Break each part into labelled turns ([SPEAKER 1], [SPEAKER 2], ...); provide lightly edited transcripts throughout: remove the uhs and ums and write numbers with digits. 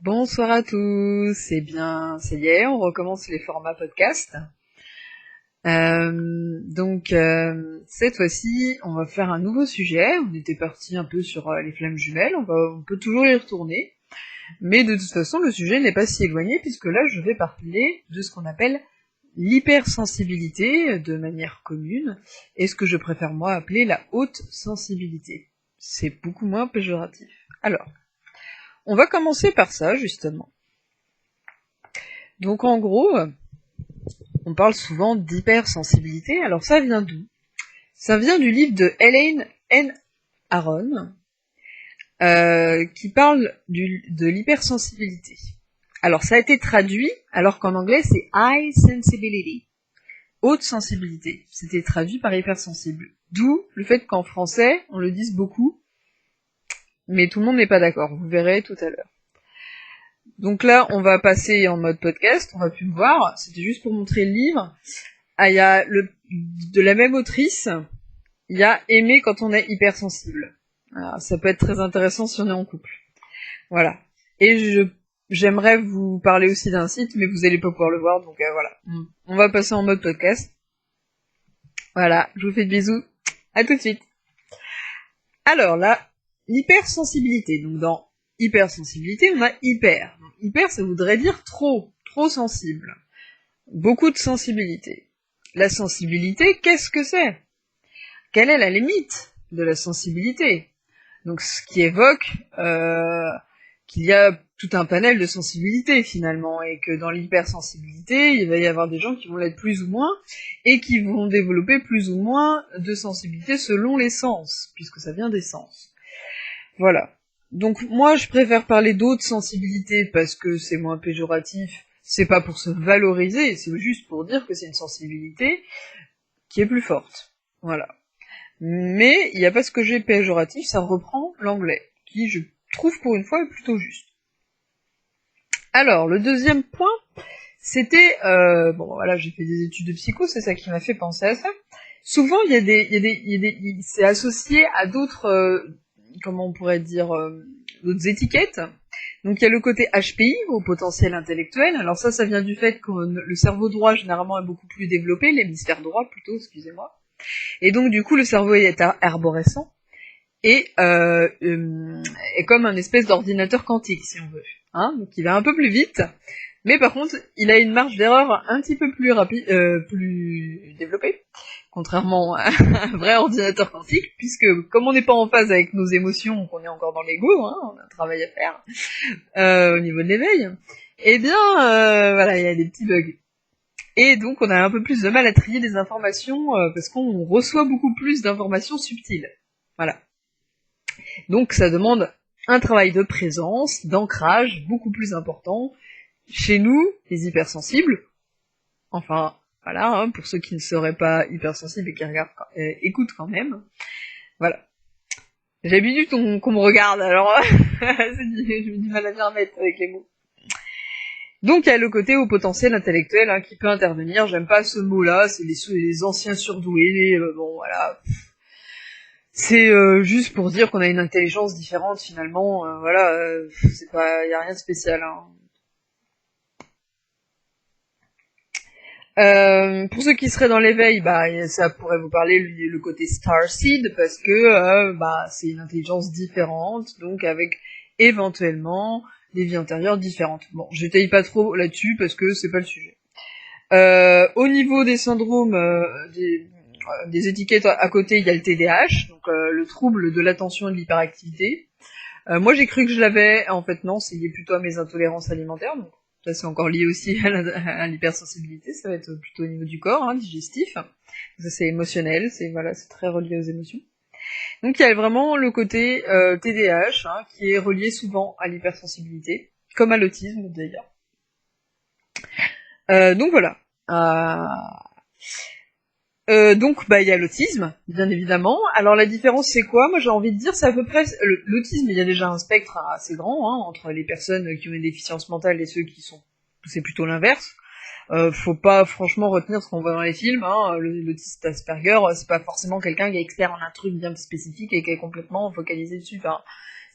[SPEAKER 1] Bonsoir à tous, c'est bien, ça y est, on recommence les formats podcast. Cette fois-ci, on va faire un nouveau sujet. On était parti un peu sur les flammes jumelles, on peut toujours y retourner. Mais de toute façon, le sujet n'est pas si éloigné puisque là, je vais parler de ce qu'on appelle l'hypersensibilité de manière commune et ce que je préfère moi appeler la haute sensibilité. C'est beaucoup moins péjoratif. Alors, on va commencer par ça, justement. Donc en gros, on parle souvent d'hypersensibilité. Alors ça vient d'où? Ça vient du livre de Elaine N. Aron, qui parle de l'hypersensibilité. Alors ça a été traduit, alors qu'en anglais c'est high sensibility, haute sensibilité. C'était traduit par hypersensible. D'où le fait qu'en français, on le dise beaucoup, mais tout le monde n'est pas d'accord, vous verrez tout à l'heure. Donc là, on va passer en mode podcast, on va plus me voir, c'était juste pour montrer le livre. Ah, il y a de la même autrice, il y a aimer quand on est hypersensible. Alors, ça peut être très intéressant si on est en couple. Voilà. Et j'aimerais vous parler aussi d'un site, mais vous allez pas pouvoir le voir, donc voilà. On va passer en mode podcast. Voilà, je vous fais de bisous. À tout de suite. Alors là, l'hypersensibilité. Donc dans hypersensibilité, on a hyper. Donc, hyper, ça voudrait dire trop sensible. Beaucoup de sensibilité. La sensibilité, qu'est-ce que c'est? Quelle est la limite de la sensibilité? Donc ce qui évoque qu'il y a tout un panel de sensibilité finalement, et que dans l'hypersensibilité, il va y avoir des gens qui vont l'être plus ou moins, et qui vont développer plus ou moins de sensibilité selon les sens, puisque ça vient des sens. Voilà. Donc moi je préfère parler d'autres sensibilités parce que c'est moins péjoratif, c'est pas pour se valoriser, c'est juste pour dire que c'est une sensibilité qui est plus forte. Voilà. Mais il n'y a pas ce que j'ai péjoratif, ça reprend l'anglais, qui je trouve pour une fois est plutôt juste. Alors, le deuxième point, c'était, bon voilà, j'ai fait des études de psycho, c'est ça qui m'a fait penser à ça. Souvent, c'est associé à d'autres, comment on pourrait dire, d'autres étiquettes. Donc il y a le côté HPI, au potentiel intellectuel. Alors ça vient du fait que le cerveau droit généralement est beaucoup plus développé, l'hémisphère droit plutôt, excusez-moi. Et donc du coup le cerveau est arborescent et est comme un espèce d'ordinateur quantique si on veut. Hein, donc il va un peu plus vite, mais par contre il a une marge d'erreur un petit peu plus rapide, plus développée, contrairement à un vrai ordinateur quantique, puisque comme on n'est pas en phase avec nos émotions, qu'on est encore dans l'ego, hein, on a un travail à faire au niveau de l'éveil, eh bien voilà, il y a des petits bugs. Et donc on a un peu plus de mal à trier les informations parce qu'on reçoit beaucoup plus d'informations subtiles. Voilà. Donc ça demande un travail de présence, d'ancrage beaucoup plus important. Chez nous, les hypersensibles, enfin voilà, hein, pour ceux qui ne seraient pas hypersensibles et qui regardent, écoutent quand même. Voilà. J'ai l'habitude qu'on me regarde, alors j'ai du mal à m'y remettre avec les mots. Donc il y a le côté au potentiel intellectuel hein, qui peut intervenir, j'aime pas ce mot-là, c'est les anciens surdoués, bon voilà. C'est juste pour dire qu'on a une intelligence différente finalement, voilà, c'est pas, y a rien de spécial. Hein. Pour ceux qui seraient dans l'éveil, bah ça pourrait vous parler le côté starseed parce que bah c'est une intelligence différente, donc avec éventuellement des vies antérieures différentes. Bon, je détaille pas trop là-dessus parce que c'est pas le sujet. Au niveau des syndromes, des étiquettes à côté, il y a le TDAH, donc le trouble de l'attention et de l'hyperactivité. Moi j'ai cru que je l'avais, en fait non, c'est lié plutôt à mes intolérances alimentaires, donc ça c'est encore lié aussi à l'hypersensibilité, ça va être plutôt au niveau du corps, hein, digestif. Ça c'est émotionnel, c'est voilà, c'est très relié aux émotions. Donc il y a vraiment le côté TDAH hein, qui est relié souvent à l'hypersensibilité, comme à l'autisme d'ailleurs. Donc voilà. Donc bah il y a l'autisme, bien évidemment. Alors la différence c'est quoi? Moi j'ai envie de dire c'est à peu près l'autisme, il y a déjà un spectre assez grand hein, entre les personnes qui ont une déficience mentale et ceux qui sont c'est plutôt l'inverse. Faut pas franchement retenir ce qu'on voit dans les films, hein. L'autiste Asperger, c'est pas forcément quelqu'un qui est expert en un truc bien spécifique et qui est complètement focalisé dessus. Enfin,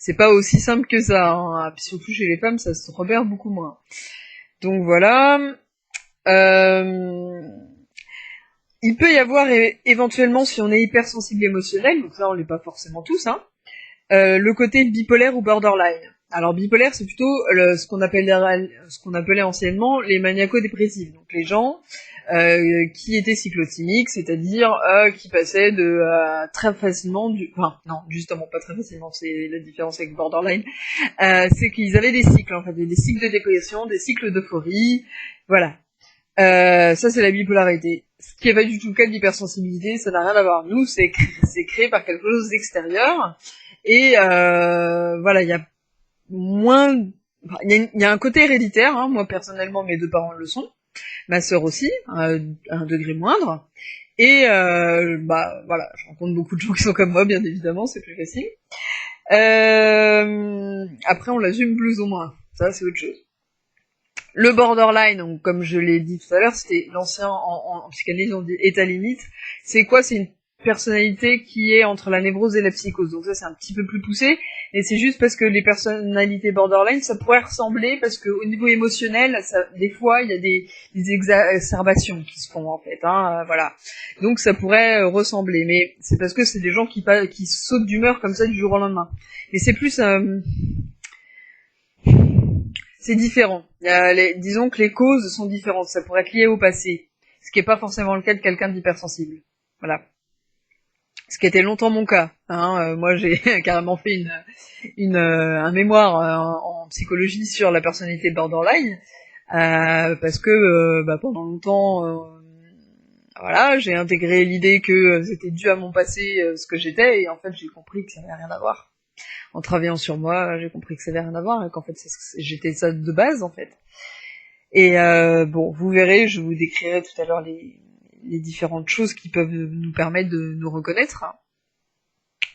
[SPEAKER 1] c'est pas aussi simple que ça, hein. Puis surtout chez les femmes, ça se repère beaucoup moins. Donc voilà. Il peut y avoir éventuellement, si on est hypersensible émotionnel, donc ça on l'est pas forcément tous, hein, le côté bipolaire ou borderline. Alors bipolaire, c'est plutôt ce qu'on appelait anciennement les maniaco-dépressifs. Donc les gens qui étaient cyclotimiques, c'est-à-dire qui passaient de très facilement enfin non, justement pas très facilement, c'est la différence avec borderline, c'est qu'ils avaient des cycles en fait, des cycles de dépression, des cycles d'euphorie, voilà. Ça c'est la bipolarité. Ce qui est pas du tout le cas de l'hypersensibilité, ça n'a rien à voir. Nous, c'est créé par quelque chose d'extérieur, et voilà, il y a moins, enfin, il y a un côté héréditaire, hein. Moi personnellement mes deux parents le sont, ma sœur aussi, à un degré moindre, et bah voilà, je rencontre beaucoup de gens qui sont comme moi, bien évidemment, c'est plus facile. Après on l'assume plus ou moins, ça c'est autre chose. Le borderline, donc comme je l'ai dit tout à l'heure, c'était l'ancien en psychanalyse on dit état limite. C'est quoi? C'est une personnalité qui est entre la névrose et la psychose. Donc ça c'est un petit peu plus poussé, et c'est juste parce que les personnalités borderline, ça pourrait ressembler, parce que au niveau émotionnel, des fois il y a des exacerbations qui se font en fait, hein, voilà. Donc ça pourrait ressembler, mais c'est parce que c'est des gens qui sautent d'humeur comme ça du jour au lendemain. Mais c'est plus c'est différent. Disons que les causes sont différentes. Ça pourrait être lié au passé, ce qui n'est pas forcément le cas de quelqu'un d'hypersensible. Voilà. Ce qui était longtemps mon cas. Hein. Moi, j'ai carrément fait un mémoire en psychologie sur la personnalité borderline, parce que pendant longtemps, voilà, j'ai intégré l'idée que c'était dû à mon passé, ce que j'étais, et en fait, j'ai compris que ça n'avait rien à voir. En travaillant sur moi, j'ai compris que ça n'avait rien à voir, et qu'en fait, j'étais ça de base, en fait. Et bon, vous verrez, je vous décrirai tout à l'heure les différentes choses qui peuvent nous permettre de nous reconnaître.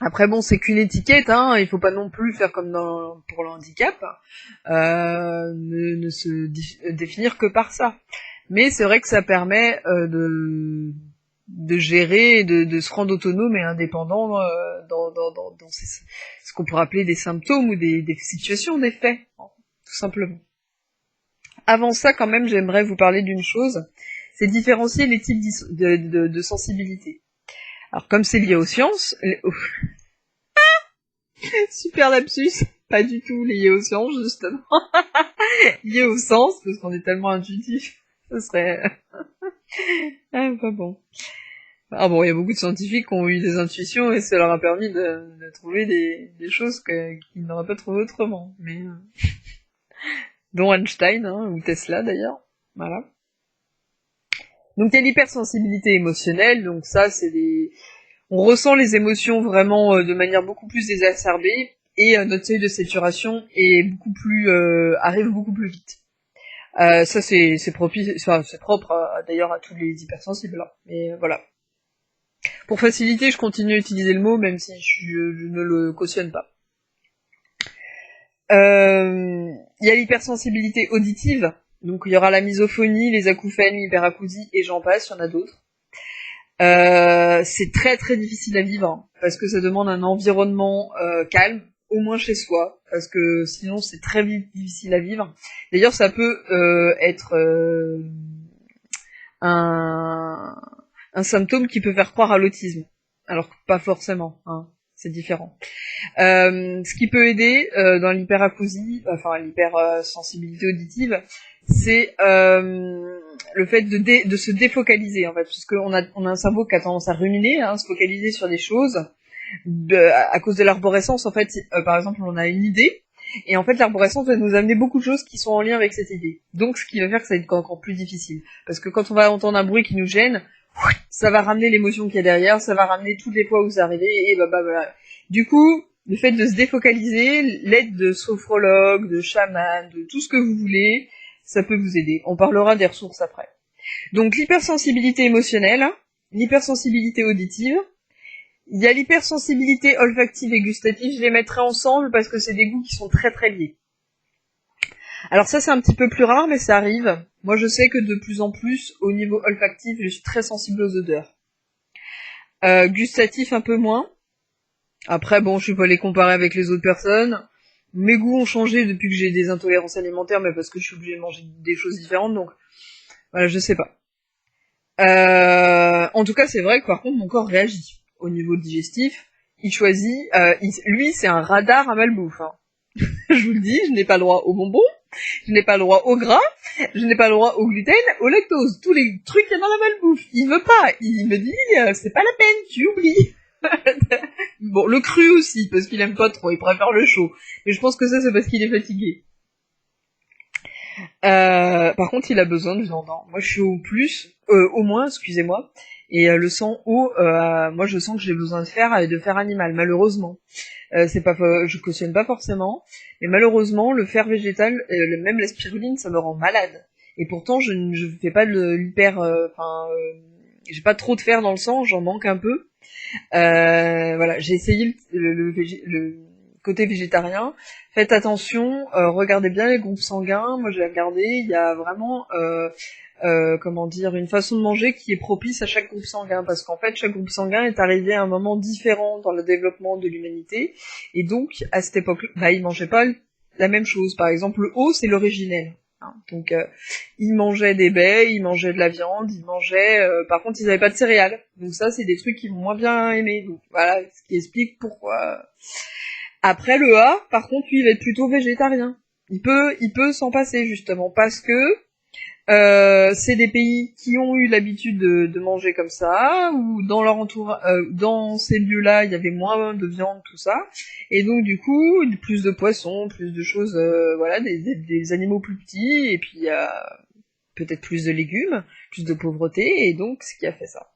[SPEAKER 1] Après bon, c'est qu'une étiquette, hein, il faut pas non plus faire comme pour le handicap, ne se définir que par ça. Mais c'est vrai que ça permet de gérer, de se rendre autonome et indépendant dans ce qu'on pourrait appeler des symptômes ou des situations, des faits, hein, tout simplement. Avant ça, quand même, j'aimerais vous parler d'une chose, c'est différencier les types de sensibilité. Alors, comme c'est lié aux sciences, super lapsus, pas du tout lié aux sciences, justement, lié au sens, parce qu'on est tellement intuitif, ce serait pas bon. Ah bon, il y a beaucoup de scientifiques qui ont eu des intuitions et ça leur a permis de trouver des choses qu'ils n'auraient pas trouvées autrement, mais dont Einstein, hein, ou Tesla d'ailleurs, voilà. Donc il y a l'hypersensibilité émotionnelle, donc ça c'est on ressent les émotions vraiment de manière beaucoup plus exacerbée, et notre seuil de saturation est arrive beaucoup plus vite. Ça c'est propre d'ailleurs à tous les hypersensibles, là. Mais voilà. Pour faciliter, je continue à utiliser le mot, même si je ne le cautionne pas. Il y a l'hypersensibilité auditive, donc il y aura la misophonie, les acouphènes, l'hyperacousie, et j'en passe, il y en a d'autres. C'est très très difficile à vivre, hein, parce que ça demande un environnement calme, au moins chez soi, parce que sinon c'est très vite difficile à vivre. D'ailleurs, ça peut être un symptôme qui peut faire croire à l'autisme, alors que pas forcément, hein, c'est différent. Ce qui peut aider dans l'hyperacousie, enfin l'hypersensibilité auditive, c'est le fait de se défocaliser, en fait, parce qu'on a un cerveau qui a tendance à ruminer, hein, se focaliser sur des choses, à cause de l'arborescence, en fait, par exemple, on a une idée, et en fait, l'arborescence va nous amener beaucoup de choses qui sont en lien avec cette idée. Donc, ce qui va faire que ça va être encore plus difficile. Parce que quand on va entendre un bruit qui nous gêne, ça va ramener l'émotion qu'il y a derrière, ça va ramener toutes les fois où c'est arrivé, et voilà. Du coup, le fait de se défocaliser, l'aide de sophrologue, de chaman, de tout ce que vous voulez, ça peut vous aider. On parlera des ressources après. Donc l'hypersensibilité émotionnelle, l'hypersensibilité auditive, il y a l'hypersensibilité olfactive et gustative, je les mettrai ensemble parce que c'est des goûts qui sont très très liés. Alors ça c'est un petit peu plus rare, mais ça arrive. Moi je sais que de plus en plus, au niveau olfactif, je suis très sensible aux odeurs. Gustatif un peu moins. Après bon, je vais pas les comparer avec les autres personnes. Mes goûts ont changé depuis que j'ai des intolérances alimentaires, mais parce que je suis obligée de manger des choses différentes, donc voilà, je sais pas. En tout cas, c'est vrai que par contre, mon corps réagit au niveau digestif. Il choisit, lui, c'est un radar à malbouffe. Hein. Je vous le dis, je n'ai pas le droit aux bonbons, je n'ai pas le droit au gras, je n'ai pas le droit au gluten, au lactose, tous les trucs qu'il y a dans la malbouffe. Il veut pas, il me dit, c'est pas la peine, tu oublies. Bon, le cru aussi, parce qu'il aime pas trop, il préfère le chaud. Mais je pense que ça, c'est parce qu'il est fatigué. Par contre, il a besoin de viande. Hein. Moi, je suis au moins, excusez-moi. Et le sang haut, moi, je sens que j'ai besoin de fer animal, malheureusement. C'est pas, je cautionne pas forcément, mais malheureusement, le fer végétal, même la spiruline, ça me rend malade. Et pourtant, je fais pas de l'hyper, j'ai pas trop de fer dans le sang, j'en manque un peu. Voilà, j'ai essayé le côté végétarien. Faites attention, regardez bien les groupes sanguins. Moi, j'ai regardé, il y a vraiment, comment dire, une façon de manger qui est propice à chaque groupe sanguin, parce qu'en fait, chaque groupe sanguin est arrivé à un moment différent dans le développement de l'humanité, et donc, à cette époque-là, bah, ils mangeaient pas la même chose. Par exemple, le haut, c'est l'originel. Hein. Donc, ils mangeaient des baies, ils mangeaient de la viande, ils mangeaient... par contre, ils n'avaient pas de céréales. Donc ça, c'est des trucs qu'ils vont moins bien aimer. Donc voilà, ce qui explique pourquoi... Après, le A, par contre, lui, il va être plutôt végétarien. Il peut s'en passer, justement, parce que c'est des pays qui ont eu l'habitude de manger comme ça, ou dans leur dans ces lieux-là, il y avait moins de viande, tout ça, et donc du coup, plus de poissons, plus de choses, voilà, des animaux plus petits, et puis peut-être plus de légumes, plus de pauvreté, et donc ce qui a fait ça.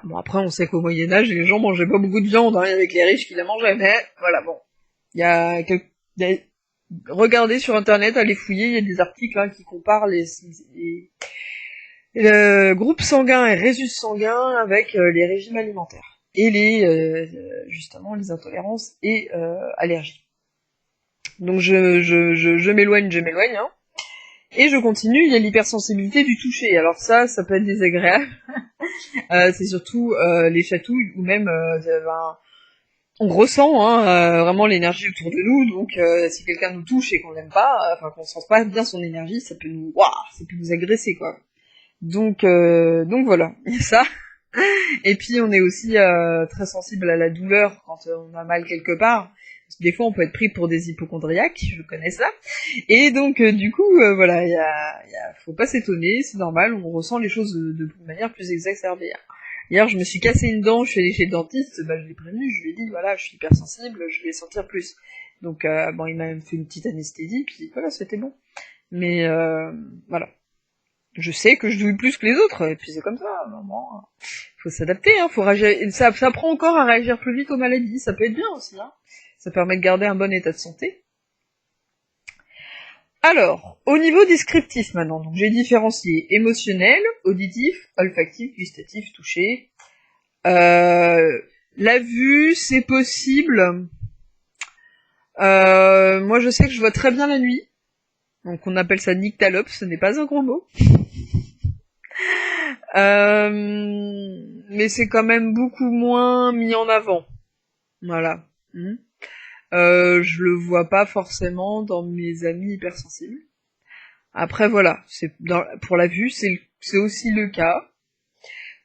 [SPEAKER 1] Bon après, on sait qu'au Moyen Âge, les gens mangeaient pas beaucoup de viande, hein, avec les riches qui la mangeaient, mais voilà, bon, il y a regardez sur internet, allez fouiller, il y a des articles hein, qui comparent le groupe sanguin et résus sanguin avec les régimes alimentaires et justement les intolérances et allergies. Donc je m'éloigne, hein, et je continue. Il y a l'hypersensibilité du toucher. Alors ça peut être désagréable. C'est surtout les chatouilles ou même on ressent hein, vraiment l'énergie autour de nous, donc si quelqu'un nous touche et qu'on n'aime pas, enfin qu'on sent pas bien son énergie, ça peut nous agresser quoi. Donc voilà, il y a ça. Et puis on est aussi très sensible à la douleur quand on a mal quelque part. Parce que des fois on peut être pris pour des hypochondriaques, je connais ça. Et donc du coup voilà, faut pas s'étonner, c'est normal, on ressent les choses de manière plus exacerbée. Hier, je me suis cassé une dent, je suis allée chez le dentiste, bah, je l'ai prévenu, je lui ai dit, voilà, je suis hypersensible, je vais sentir plus. Donc, bon, il m'a même fait une petite anesthésie, puis voilà, c'était bon. Mais, voilà. Je sais que je douille plus que les autres, et puis c'est comme ça, vraiment. Faut s'adapter, hein, faut réagir, ça apprend encore à réagir plus vite aux maladies, ça peut être bien aussi, hein. Ça permet de garder un bon état de santé. Alors, au niveau descriptif maintenant, donc j'ai différencié émotionnel, auditif, olfactif, gustatif, touché. La vue, c'est possible. Moi, je sais que je vois très bien la nuit. Donc, on appelle ça nyctalope, ce n'est pas un gros mot. Mais c'est quand même beaucoup moins mis en avant. Voilà. Je le vois pas forcément dans mes amis hypersensibles. Après voilà, pour la vue, c'est aussi le cas.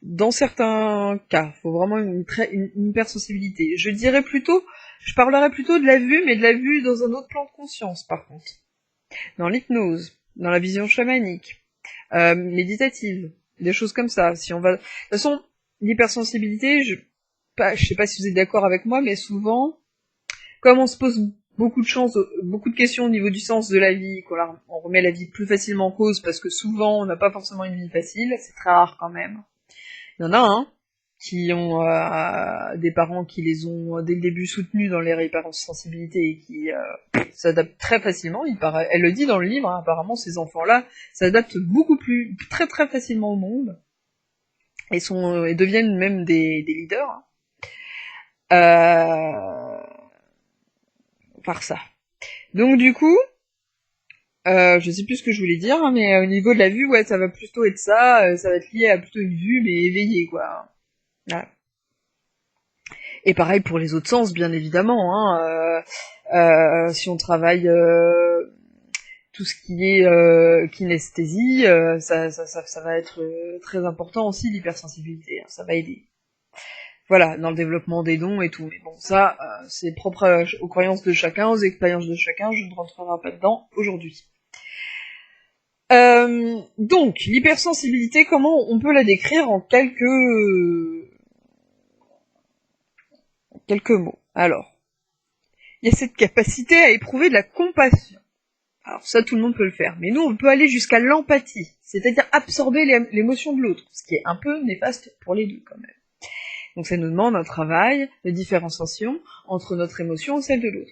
[SPEAKER 1] Dans certains cas, faut vraiment une hypersensibilité. Je parlerais plutôt de la vue, mais de la vue dans un autre plan de conscience, par contre. Dans l'hypnose, dans la vision chamanique, méditative, des choses comme ça. Si on va, de toute façon, l'hypersensibilité, je sais pas si vous êtes d'accord avec moi, mais souvent, comme on se pose beaucoup de questions au niveau du sens de la vie, on remet la vie plus facilement en cause parce que souvent on n'a pas forcément une vie facile, c'est très rare quand même. Il y en a qui ont des parents qui les ont dès le début soutenus dans leur hypersensibilité et qui s'adaptent très facilement. Elle le dit dans le livre, hein, apparemment ces enfants-là s'adaptent très très facilement au monde et deviennent même des leaders. Par ça. Donc du coup, je sais plus ce que je voulais dire, hein, mais au niveau de la vue, ouais, ça va plutôt être ça, ça va être lié à plutôt une vue, mais éveillée, quoi. Voilà. Et pareil pour les autres sens, bien évidemment. Hein, si on travaille tout ce qui est kinesthésie, ça va être très important aussi, l'hypersensibilité. Hein, ça va aider. Voilà, dans le développement des dons et tout. Mais bon, ça, c'est propre aux croyances de chacun, aux expériences de chacun. Je ne rentrerai pas dedans aujourd'hui. Donc, l'hypersensibilité, comment on peut la décrire en quelques mots? Alors, il y a cette capacité à éprouver de la compassion. Alors ça, tout le monde peut le faire. Mais nous, on peut aller jusqu'à l'empathie, c'est-à-dire absorber l'émotion de l'autre, ce qui est un peu néfaste pour les deux, quand même. Donc ça nous demande un travail de différenciation entre notre émotion et celle de l'autre.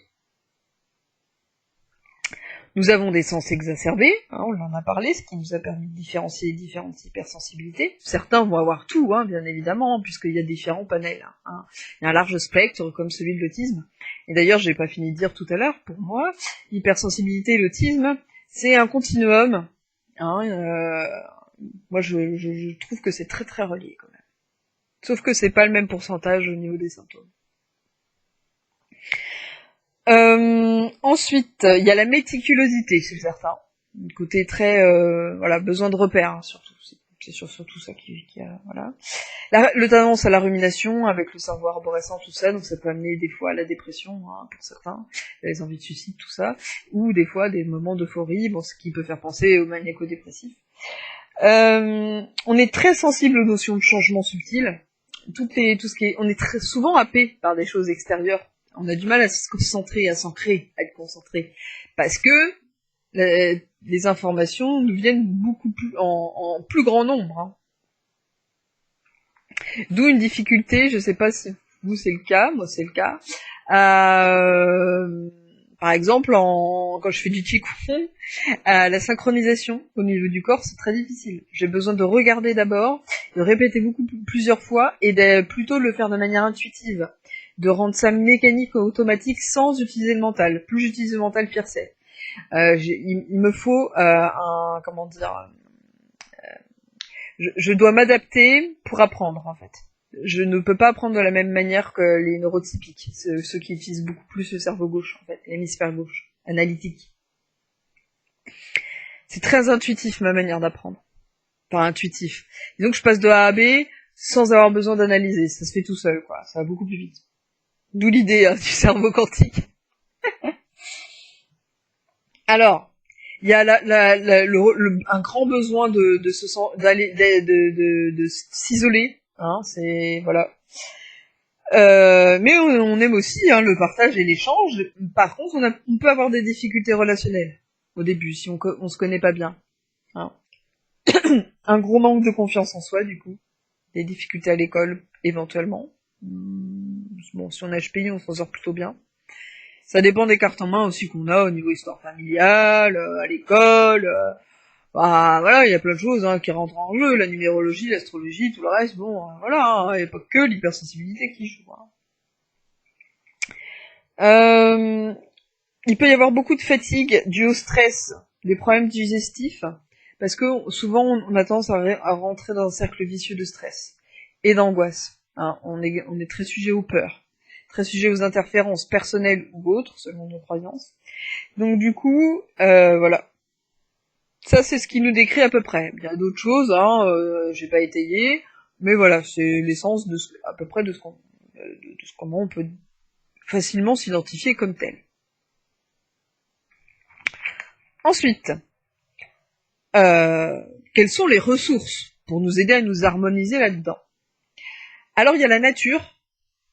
[SPEAKER 1] Nous avons des sens exacerbés, hein, on en a parlé, ce qui nous a permis de différencier les différentes hypersensibilités. Certains vont avoir tout, hein, bien évidemment, puisqu'il y a différents panels. Hein. Il y a un large spectre, comme celui de l'autisme. Et d'ailleurs, j'ai pas fini de dire tout à l'heure, pour moi, l'hypersensibilité et l'autisme, c'est un continuum. Hein, moi, je trouve que c'est très très relié, quand même. Sauf que c'est pas le même pourcentage au niveau des symptômes. Ensuite, il y a la méticulosité chez certains. Un côté très, voilà, besoin de repères, hein, surtout. C'est surtout ça qui a, voilà. Le tendance à la rumination avec le cerveau arborescent, tout ça, donc ça peut amener des fois à la dépression, hein, pour certains, les envies de suicide, tout ça, ou des fois des moments d'euphorie, bon, ce qui peut faire penser aux maniaco-dépressifs. On est très sensible aux notions de changement subtil. On est très souvent happé par des choses extérieures. On a du mal à se concentrer, à s'ancrer, à être concentré. Parce que les informations nous viennent beaucoup plus, en plus grand nombre. Hein. D'où une difficulté, je sais pas si vous c'est le cas, moi c'est le cas. Par exemple, quand je fais du qigong, la synchronisation au niveau du corps, c'est très difficile. J'ai besoin de regarder d'abord, de répéter plusieurs fois, et de plutôt le faire de manière intuitive. De rendre ça mécanique ou automatique sans utiliser le mental. Plus j'utilise le mental, pire c'est. Il me faut je dois m'adapter pour apprendre, en fait. Je ne peux pas apprendre de la même manière que les neurotypiques, ceux qui utilisent beaucoup plus le cerveau gauche, en fait, l'hémisphère gauche, analytique. C'est très intuitif, ma manière d'apprendre. Enfin, intuitif. Disons que je passe de A à B sans avoir besoin d'analyser. Ça se fait tout seul, quoi. Ça va beaucoup plus vite. D'où l'idée du cerveau quantique. Alors, il y a un grand besoin de s'isoler, hein, c'est voilà. Mais on aime aussi hein, le partage et l'échange. Par contre, on peut avoir des difficultés relationnelles au début si on se connaît pas bien. Hein. Un gros manque de confiance en soi, du coup, des difficultés à l'école éventuellement. Bon, si on a HPI, on s'en sort plutôt bien. Ça dépend des cartes en main aussi qu'on a au niveau histoire familiale, à l'école. Bah voilà, il y a plein de choses hein, qui rentrent en jeu, la numérologie, l'astrologie, tout le reste. Bon, voilà, il n'y a pas que l'hypersensibilité qui joue. Hein. Il peut y avoir beaucoup de fatigue due au stress, des problèmes digestifs, parce que souvent on a tendance à rentrer dans un cercle vicieux de stress et d'angoisse. Hein. On est très sujet aux peurs. Très sujet aux interférences personnelles ou autres, selon nos croyances. Donc du coup, voilà. Ça, c'est ce qui nous décrit à peu près. Il y a d'autres choses, hein, j'ai pas étayé, mais voilà, c'est l'essence à peu près de comment on peut facilement s'identifier comme tel. Ensuite, quelles sont les ressources pour nous aider à nous harmoniser là-dedans? Alors, il y a la nature.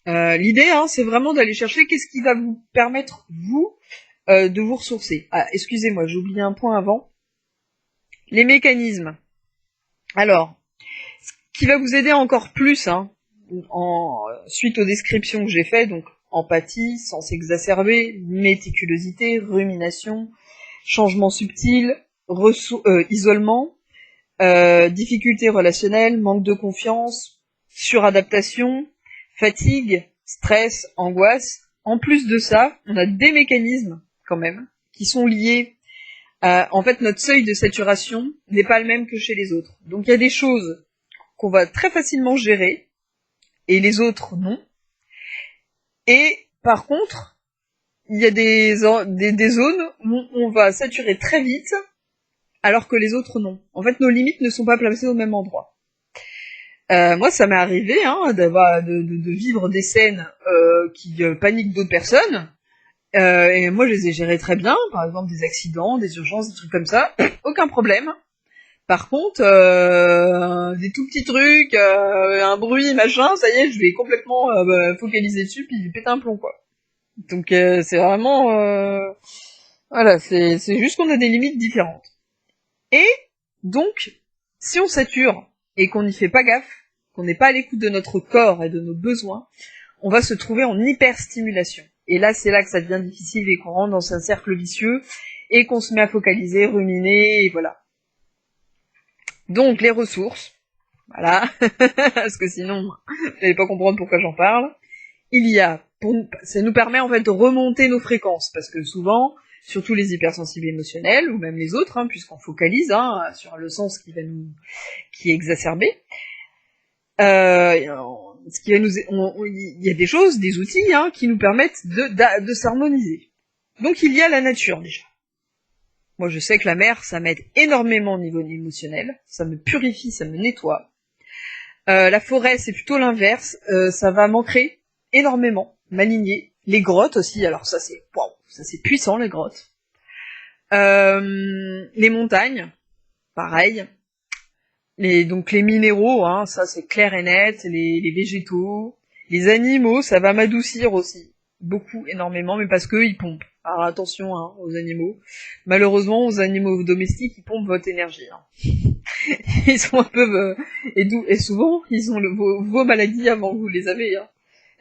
[SPEAKER 1] L'idée, hein, c'est vraiment d'aller chercher qu'est-ce qui va vous permettre, vous, de vous ressourcer. Ah, excusez-moi, j'ai oublié un point avant. Les mécanismes. Alors, ce qui va vous aider encore plus, hein, suite aux descriptions que j'ai faites, donc empathie, sens exacerbé, méticulosité, rumination, changement subtil, isolement, difficultés relationnelles, manque de confiance, suradaptation, fatigue, stress, angoisse. En plus de ça, on a des mécanismes, quand même, qui sont liés en fait, notre seuil de saturation n'est pas le même que chez les autres. Donc il y a des choses qu'on va très facilement gérer, et les autres non. Et par contre, il y a des zones où on va saturer très vite, alors que les autres non. En fait, nos limites ne sont pas placées au même endroit. Moi, ça m'est arrivé de vivre des scènes qui paniquent d'autres personnes, et moi, je les ai gérées très bien, par exemple des accidents, des urgences, des trucs comme ça, aucun problème. Par contre, des tout petits trucs, un bruit, machin, ça y est, je vais complètement focaliser dessus, puis péter un plomb, quoi. Donc c'est vraiment... voilà, c'est juste qu'on a des limites différentes. Et donc, si on sature et qu'on n'y fait pas gaffe, qu'on n'est pas à l'écoute de notre corps et de nos besoins, on va se trouver en hyperstimulation. Et là, c'est là que ça devient difficile et qu'on rentre dans un cercle vicieux et qu'on se met à focaliser, ruminer, et voilà. Donc, les ressources, voilà, parce que sinon, vous n'allez pas comprendre pourquoi j'en parle. Il y a, ça nous permet en fait de remonter nos fréquences, parce que souvent, surtout les hypersensibles émotionnels, ou même les autres, puisqu'on focalise sur le sens qui est exacerbé, ce qui va il y a des choses, des outils, qui nous permettent de s'harmoniser. Donc il y a la nature déjà. Moi je sais que la mer, ça m'aide énormément au niveau émotionnel, ça me purifie, ça me nettoie. La forêt, c'est plutôt l'inverse, ça va m'ancrer énormément, m'aligner. Les grottes aussi, alors ça c'est puissant les grottes. Les montagnes, pareil. Donc les minéraux, ça c'est clair et net, les végétaux, les animaux, ça va m'adoucir aussi, beaucoup, énormément, mais parce qu'ils pompent. Alors attention aux animaux. Malheureusement, aux animaux domestiques, ils pompent votre énergie. Ils sont un peu... et souvent, ils ont vos maladies avant que vous les avez.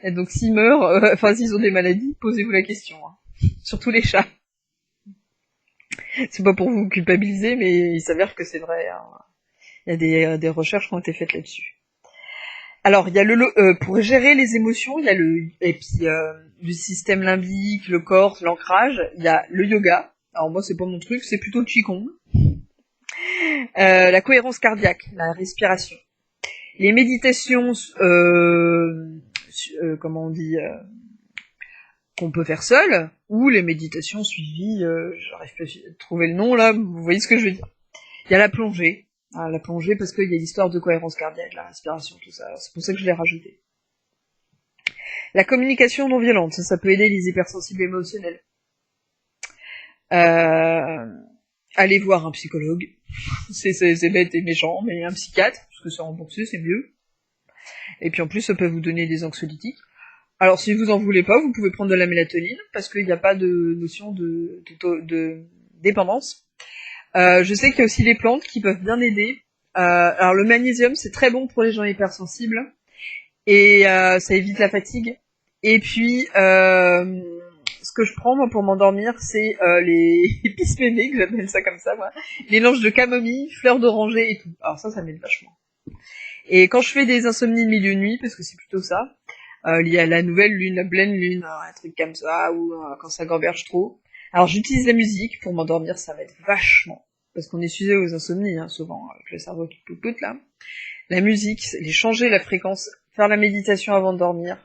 [SPEAKER 1] Et donc s'ils meurent, s'ils ont des maladies, posez-vous la question. Surtout les chats. C'est pas pour vous culpabiliser, mais il s'avère que c'est vrai. Il y a des recherches qui ont été faites là-dessus. Alors, il y a pour gérer les émotions, il y a le système limbique, le corps, l'ancrage, il y a le yoga. Alors moi, c'est pas mon truc, c'est plutôt le qigong. La cohérence cardiaque, la respiration. Les méditations, comment on dit, qu'on peut faire seul, ou les méditations suivies, j'arrive pas à trouver le nom là, vous voyez ce que je veux dire. Il y a la plongée. La plongée parce qu'il y a l'histoire de cohérence cardiaque, la respiration, tout ça. C'est pour ça que je l'ai rajouté. La communication non violente, ça peut aider les hypersensibles émotionnels. Allez voir un psychologue. C'est bête et méchant, mais un psychiatre, parce que c'est remboursé, c'est mieux. Et puis en plus, ça peut vous donner des anxiolytiques. Alors si vous en voulez pas, vous pouvez prendre de la mélatonine, parce qu'il n'y a pas de notion de dépendance. Je sais qu'il y a aussi les plantes qui peuvent bien aider. Alors le magnésium, c'est très bon pour les gens hypersensibles, et ça évite la fatigue. Et puis, ce que je prends moi pour m'endormir, c'est les épices mémées, que j'appelle ça comme ça, moi. Mélange de camomille, fleurs d'oranger et tout. Alors ça m'aide vachement. Et quand je fais des insomnies de milieu de nuit, parce que c'est plutôt ça, il y a la nouvelle lune, la pleine lune, un truc comme ça, ou quand ça gamberge trop. Alors j'utilise la musique pour m'endormir, ça m'aide vachement. Parce qu'on est sujet aux insomnies, souvent, avec le cerveau qui poupoute là. La musique, les changer la fréquence, faire la méditation avant de dormir,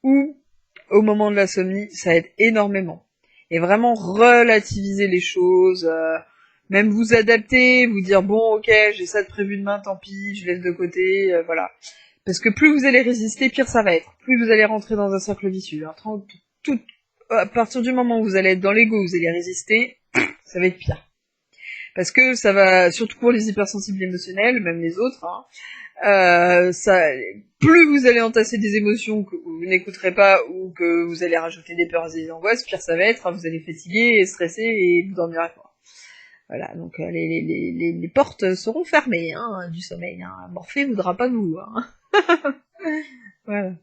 [SPEAKER 1] ou au moment de l'insomnie, ça aide énormément. Et vraiment relativiser les choses, même vous adapter, vous dire bon ok, j'ai ça de prévu demain, tant pis, je laisse de côté, voilà. Parce que plus vous allez résister, pire ça va être. Plus vous allez rentrer dans un cercle vicieux. À partir du moment où vous allez être dans l'ego, vous allez résister, ça va être pire. Parce que ça va, surtout pour les hypersensibles émotionnels, même les autres, plus vous allez entasser des émotions que vous n'écouterez pas ou que vous allez rajouter des peurs et des angoisses, pire ça va être, vous allez fatiguer et stresser et vous dormirez pas. Voilà, donc les portes seront fermées du sommeil. Morphée voudra pas de vous. Voilà.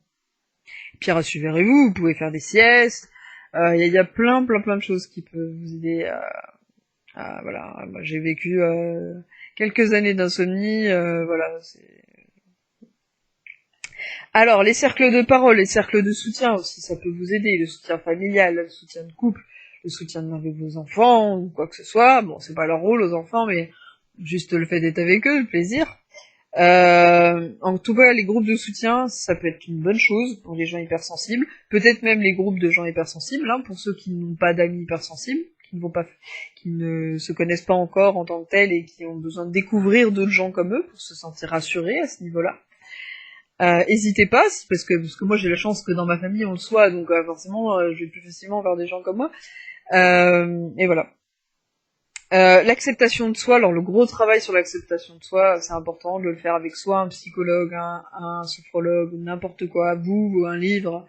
[SPEAKER 1] Puis rassurez-vous, vous pouvez faire des siestes. Il y a plein de choses qui peuvent vous aider. Voilà, moi, j'ai vécu quelques années d'insomnie. Voilà. Alors les cercles de parole, les cercles de soutien aussi, ça peut vous aider. Le soutien familial, le soutien de couple, le soutien avec vos enfants ou quoi que ce soit. Bon, c'est pas leur rôle aux enfants, mais juste le fait d'être avec eux, le plaisir. En tout cas, les groupes de soutien, ça peut être une bonne chose pour les gens hypersensibles. Peut-être même les groupes de gens hypersensibles, hein, pour ceux qui n'ont pas d'amis hypersensibles, qui ne se connaissent pas encore en tant que tels et qui ont besoin de découvrir d'autres gens comme eux pour se sentir rassurés à ce niveau-là. Hésitez pas, parce que moi j'ai la chance que dans ma famille on le soit, donc forcément je vais plus facilement vers des gens comme moi. Et voilà. L'acceptation de soi, alors le gros travail sur l'acceptation de soi, c'est important de le faire avec soi, un psychologue, un sophrologue, n'importe quoi, vous, un livre.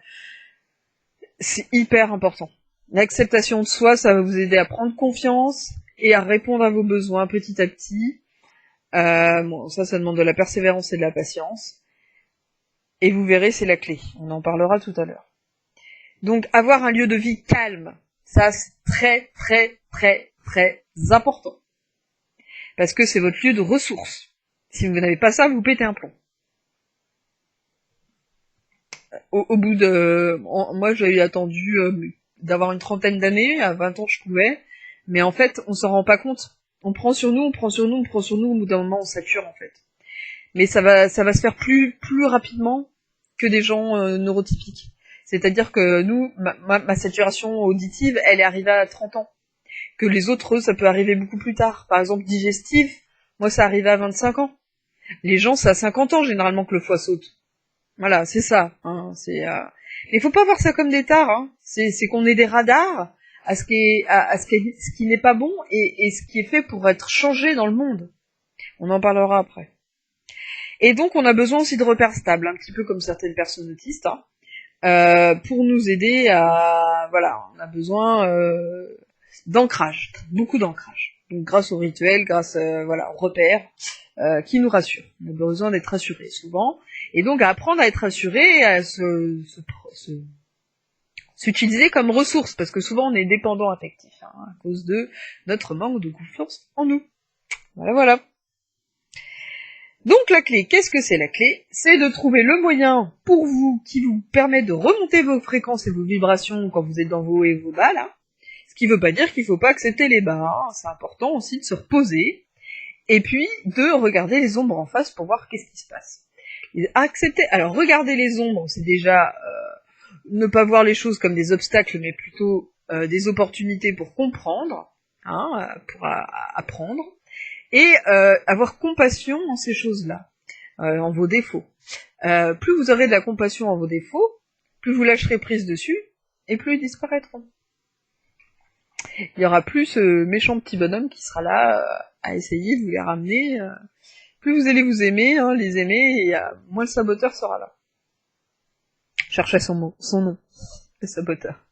[SPEAKER 1] C'est hyper important. L'acceptation de soi, ça va vous aider à prendre confiance et à répondre à vos besoins petit à petit. Bon, ça demande de la persévérance et de la patience. Et vous verrez, c'est la clé. On en parlera tout à l'heure. Donc, avoir un lieu de vie calme, ça c'est très, très, très, très important. Parce que c'est votre lieu de ressources. Si vous n'avez pas ça, vous pétez un plomb. Au bout de... Moi, j'ai attendu d'avoir une trentaine d'années, à 20 ans je pouvais, mais en fait, on s'en rend pas compte. On prend sur nous, au bout d'un moment, on sature, en fait. Mais ça va se faire plus rapidement que des gens neurotypiques. C'est-à-dire que nous, ma saturation auditive, elle est arrivée à 30 ans. Que les autres, ça peut arriver beaucoup plus tard. Par exemple, digestive, moi, ça arrivait à 25 ans. Les gens, c'est à 50 ans, généralement, que le foie saute. Voilà, c'est ça. Hein, Mais faut pas voir ça comme des tares. Hein. C'est qu'on est des radars à ce qui n'est pas bon et ce qui est fait pour être changé dans le monde. On en parlera après. Et donc, on a besoin aussi de repères stables, un petit peu comme certaines personnes autistes, hein, pour nous aider à... Voilà, on a besoin d'ancrage, beaucoup d'ancrage. Donc, grâce au rituel, grâce aux repères qui nous rassurent. On a besoin d'être rassurés souvent. Et donc, à apprendre à être rassuré, à s'utiliser comme ressource, parce que souvent, on est dépendant affectif, hein, à cause de notre manque de confiance en nous. Voilà. Donc la clé, qu'est-ce que c'est la clé? C'est de trouver le moyen pour vous qui vous permet de remonter vos fréquences et vos vibrations quand vous êtes dans vos hauts et vos bas, là. Ce qui veut pas dire qu'il faut pas accepter les bas, hein. C'est important aussi de se reposer, et puis de regarder les ombres en face pour voir qu'est-ce qui se passe. Alors regarder les ombres, c'est déjà ne pas voir les choses comme des obstacles, mais plutôt des opportunités pour comprendre, hein, pour apprendre. Et avoir compassion en ces choses-là, en vos défauts. Plus vous aurez de la compassion en vos défauts, plus vous lâcherez prise dessus, et plus ils disparaîtront. Il y aura plus ce méchant petit bonhomme qui sera là à essayer de vous les ramener. Plus vous allez vous aimer, hein, les aimer, et moins le saboteur sera là. Cherchez son nom, le saboteur.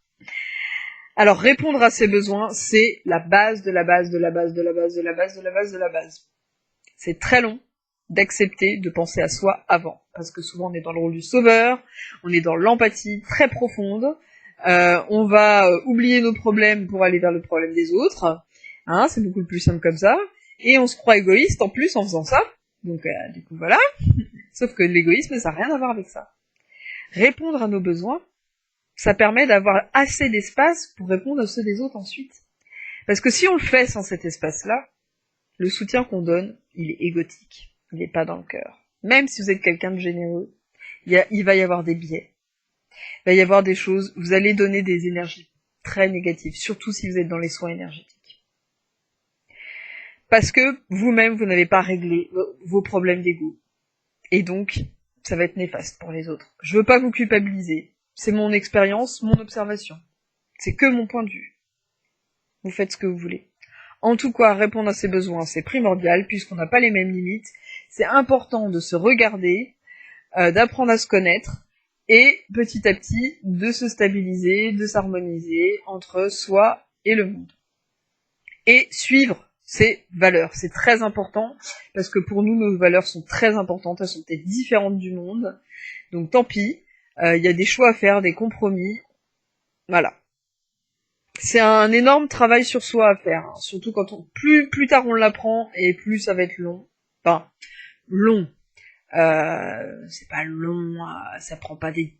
[SPEAKER 1] Alors, répondre à ses besoins, c'est la base de la base de la base de la base de la base de la base de la base. C'est très long d'accepter de penser à soi avant, parce que souvent on est dans le rôle du sauveur, on est dans l'empathie très profonde, on va oublier nos problèmes pour aller vers le problème des autres, hein, c'est beaucoup plus simple comme ça, et on se croit égoïste en plus en faisant ça, donc du coup voilà, sauf que l'égoïsme ça n'a rien à voir avec ça. Répondre à nos besoins, ça permet d'avoir assez d'espace pour répondre à ceux des autres ensuite. Parce que si on le fait sans cet espace-là, le soutien qu'on donne, il est égotique. Il n'est pas dans le cœur. Même si vous êtes quelqu'un de généreux, il va y avoir des biais. Il va y avoir des choses, vous allez donner des énergies très négatives, surtout si vous êtes dans les soins énergétiques. Parce que vous-même, vous n'avez pas réglé vos problèmes d'ego. Et donc, ça va être néfaste pour les autres. Je veux pas vous culpabiliser. C'est mon expérience, mon observation. C'est que mon point de vue. Vous faites ce que vous voulez. En tout cas, répondre à ses besoins, c'est primordial, puisqu'on n'a pas les mêmes limites. C'est important de se regarder, d'apprendre à se connaître, et petit à petit, de se stabiliser, de s'harmoniser entre soi et le monde. Et suivre ses valeurs. C'est très important, parce que pour nous, nos valeurs sont très importantes, elles sont peut-être différentes du monde. Donc tant pis. Il y a des choix à faire, des compromis. Voilà. C'est un énorme travail sur soi à faire, hein. Surtout quand plus tard on l'apprend et plus ça va être long. Enfin, long. C'est pas long, ça prend pas des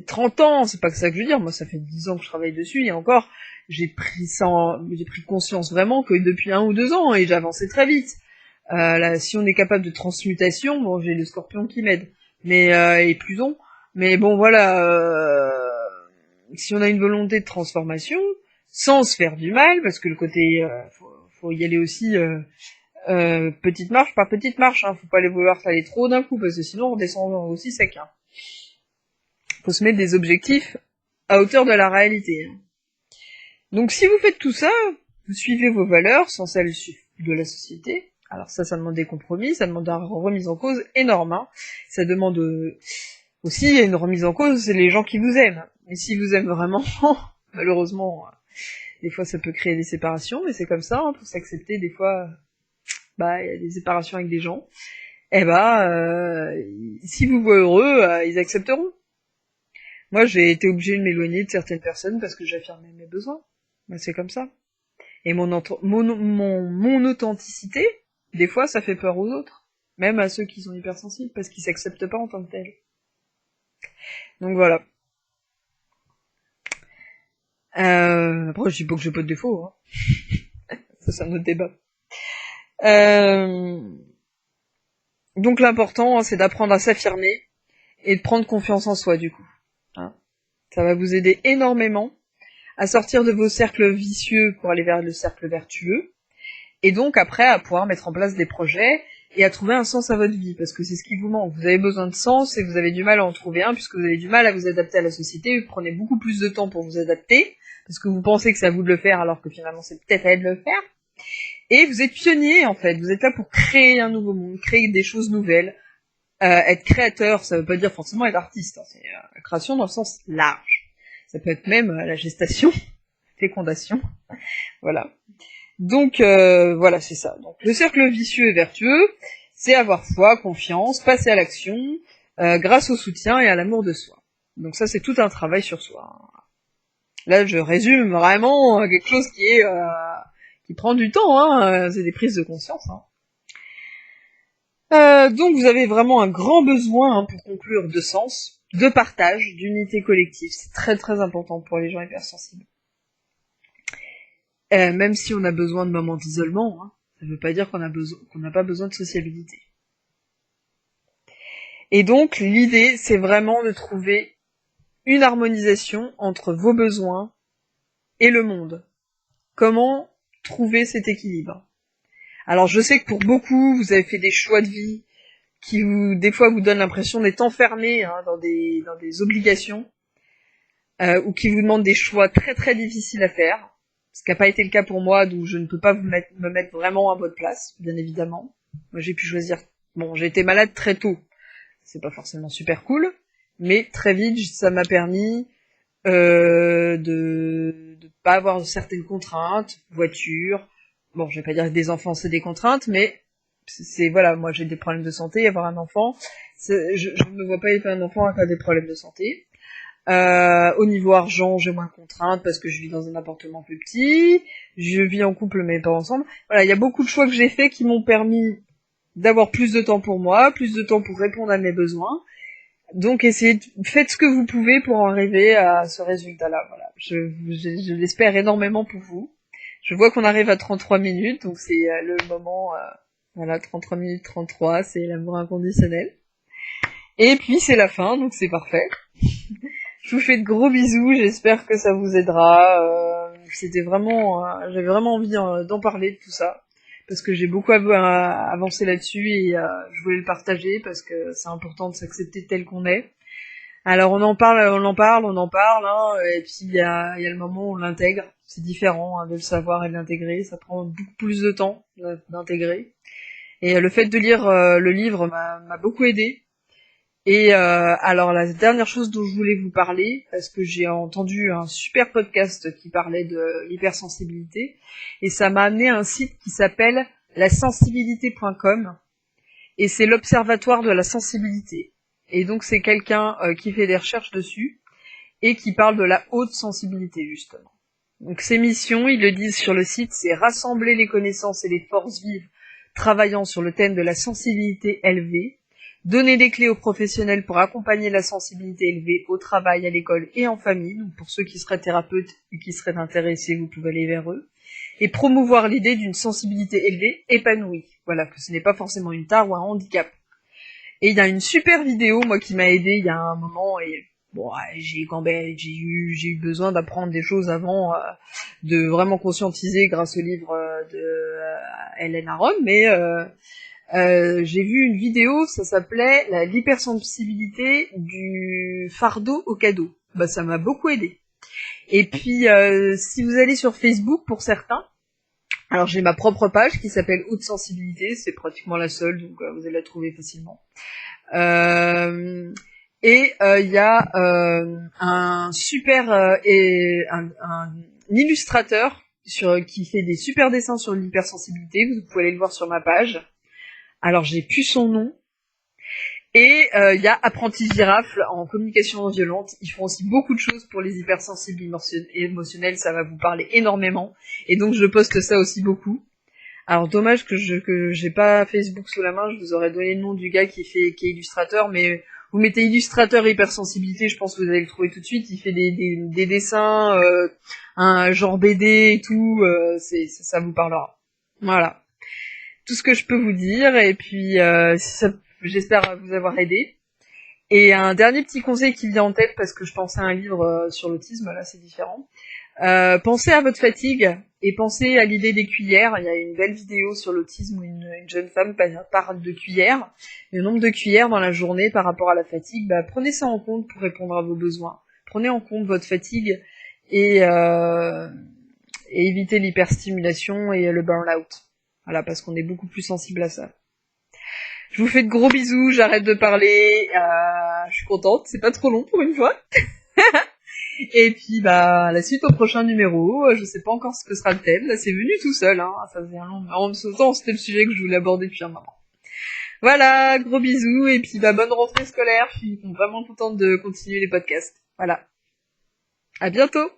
[SPEAKER 1] 30 ans, c'est pas ça que je veux dire. Moi, ça fait 10 ans que je travaille dessus et encore, j'ai pris conscience vraiment que depuis 1 ou 2 ans et j'ai avancé très vite. Si on est capable de transmutation, bon, j'ai le scorpion qui m'aide, mais et Pluton, mais bon voilà, si on a une volonté de transformation, sans se faire du mal, parce que le côté, faut y aller aussi petite marche par petite marche, hein, faut pas les vouloir aller trop d'un coup, parce que sinon on descend aussi sec. Hein. Faut se mettre des objectifs à hauteur de la réalité. Hein. Donc si vous faites tout ça, vous suivez vos valeurs sans celles de la société. Alors ça demande des compromis, ça demande une remise en cause énorme. Hein. Ça demande aussi une remise en cause, c'est les gens qui vous aiment. Mais s'ils vous aiment vraiment, malheureusement, des fois ça peut créer des séparations, mais c'est comme ça, hein, pour s'accepter, des fois, il y a des séparations avec des gens. Si vous voient heureux, ils accepteront. Moi, j'ai été obligée de m'éloigner de certaines personnes parce que j'affirmais mes besoins. C'est comme ça. Et mon authenticité, des fois, ça fait peur aux autres. Même à ceux qui sont hypersensibles, parce qu'ils s'acceptent pas en tant que tels. Donc voilà. Après, je dis pas que j'ai pas de défaut. Hein. Ça, c'est un autre débat. Donc l'important, hein, c'est d'apprendre à s'affirmer et de prendre confiance en soi, du coup. Hein. Ça va vous aider énormément à sortir de vos cercles vicieux pour aller vers le cercle vertueux, et donc après à pouvoir mettre en place des projets et à trouver un sens à votre vie, parce que c'est ce qui vous manque. Vous avez besoin de sens et vous avez du mal à en trouver un, puisque vous avez du mal à vous adapter à la société, vous prenez beaucoup plus de temps pour vous adapter, parce que vous pensez que c'est à vous de le faire, alors que finalement c'est peut-être à elle de le faire, et vous êtes pionnier en fait, vous êtes là pour créer un nouveau monde, créer des choses nouvelles, être créateur, ça veut pas dire forcément être artiste, hein, c'est la création dans le sens large. Ça peut être même la gestation, fécondation, voilà. Donc voilà, c'est ça. Donc le cercle vicieux et vertueux, c'est avoir foi, confiance, passer à l'action, grâce au soutien et à l'amour de soi. Donc ça, c'est tout un travail sur soi. Là, je résume vraiment quelque chose qui prend du temps. Hein, c'est des prises de conscience. Hein. Donc vous avez vraiment un grand besoin, hein, pour conclure, de sens, de partage, d'unité collective. C'est très très important pour les gens hypersensibles. Même si on a besoin de moments d'isolement, hein, ça ne veut pas dire qu'on n'a pas besoin de sociabilité. Et donc l'idée, c'est vraiment de trouver une harmonisation entre vos besoins et le monde. Comment trouver cet équilibre? Alors je sais que pour beaucoup, vous avez fait des choix de vie qui des fois vous donnent l'impression d'être enfermés, hein, dans des obligations, ou qui vous demandent des choix très très difficiles à faire. Ce qui n'a pas été le cas pour moi, donc je ne peux pas me mettre vraiment à votre place, bien évidemment. Moi j'ai pu choisir... Bon, j'ai été malade très tôt, c'est pas forcément super cool, mais très vite ça m'a permis de pas avoir certaines contraintes, voiture... Bon, je vais pas dire que des enfants c'est des contraintes, mais voilà, moi j'ai des problèmes de santé, avoir un enfant, je ne me vois pas élever un enfant avec des problèmes de santé. Au niveau argent, j'ai moins de contraintes parce que je vis dans un appartement plus petit, je vis en couple mais pas ensemble. Voilà, il y a beaucoup de choix que j'ai faits qui m'ont permis d'avoir plus de temps pour moi, plus de temps pour répondre à mes besoins. Donc faites ce que vous pouvez pour en arriver à ce résultat-là. Voilà, je l'espère énormément pour vous. Je vois qu'on arrive à 33 minutes, donc c'est le moment, voilà, 33 minutes 33, c'est l'amour inconditionnel. Et puis c'est la fin, donc c'est parfait. Je vous fais de gros bisous, j'espère que ça vous aidera. C'était vraiment, j'avais vraiment envie d'en parler de tout ça, parce que j'ai beaucoup avancé là-dessus et je voulais le partager parce que c'est important de s'accepter tel qu'on est. Alors on en parle, hein, et puis il y a le moment où on l'intègre. C'est différent, hein, de le savoir et de l'intégrer, ça prend beaucoup plus de temps d'intégrer. Et le fait de lire le livre m'a beaucoup aidé. Et alors la dernière chose dont je voulais vous parler, parce que j'ai entendu un super podcast qui parlait de l'hypersensibilité, et ça m'a amené à un site qui s'appelle lasensibilité.com, et c'est l'observatoire de la sensibilité. Et donc c'est quelqu'un qui fait des recherches dessus, et qui parle de la haute sensibilité, justement. Donc ses missions, ils le disent sur le site, c'est rassembler les connaissances et les forces vives travaillant sur le thème de la sensibilité élevée, donner des clés aux professionnels pour accompagner la sensibilité élevée au travail, à l'école et en famille. Donc pour ceux qui seraient thérapeutes et qui seraient intéressés, vous pouvez aller vers eux. et promouvoir l'idée d'une sensibilité élevée, épanouie. Voilà, que ce n'est pas forcément une tare ou un handicap. Et il y a une super vidéo, moi, qui m'a aidé il y a un moment, et bon, j'ai eu besoin d'apprendre des choses avant, de vraiment conscientiser grâce au livre de Helen Aron, mais j'ai vu une vidéo, ça s'appelait l'hypersensibilité du fardeau au cadeau. Bah, ça m'a beaucoup aidé. Et puis, si vous allez sur Facebook, pour certains, alors j'ai ma propre page qui s'appelle Haute Sensibilité, c'est pratiquement la seule, donc vous allez la trouver facilement. Et il y a un super un illustrateur qui fait des super dessins sur l'hypersensibilité, vous pouvez aller le voir sur ma page. Alors j'ai plus son nom. Et il y a Apprenti Girafe en communication non violente. Ils font aussi beaucoup de choses pour les hypersensibles émotionnels, ça va vous parler énormément. Et donc je poste ça aussi beaucoup. Alors dommage que j'ai pas Facebook sous la main, je vous aurais donné le nom du gars qui est illustrateur, mais vous mettez illustrateur hypersensibilité, je pense que vous allez le trouver tout de suite. Il fait des dessins, un genre BD et tout, ça vous parlera. Voilà. Tout ce que je peux vous dire, et puis j'espère vous avoir aidé. Et un dernier petit conseil qui vient en tête, parce que je pensais à un livre sur l'autisme, là c'est différent. Pensez à votre fatigue, et pensez à l'idée des cuillères. Il y a une belle vidéo sur l'autisme où une jeune femme parle de cuillères. Le nombre de cuillères dans la journée par rapport à la fatigue, prenez ça en compte pour répondre à vos besoins. Prenez en compte votre fatigue et évitez l'hyperstimulation et le burn-out. Voilà, parce qu'on est beaucoup plus sensible à ça. Je vous fais de gros bisous, j'arrête de parler, je suis contente, c'est pas trop long pour une fois. Et puis la suite au prochain numéro, je sais pas encore ce que sera le thème, là c'est venu tout seul, hein, ça faisait un long, en même temps c'était le sujet que je voulais aborder depuis un moment. Voilà, gros bisous, et puis bonne rentrée scolaire, je suis vraiment contente de continuer les podcasts. Voilà. À bientôt!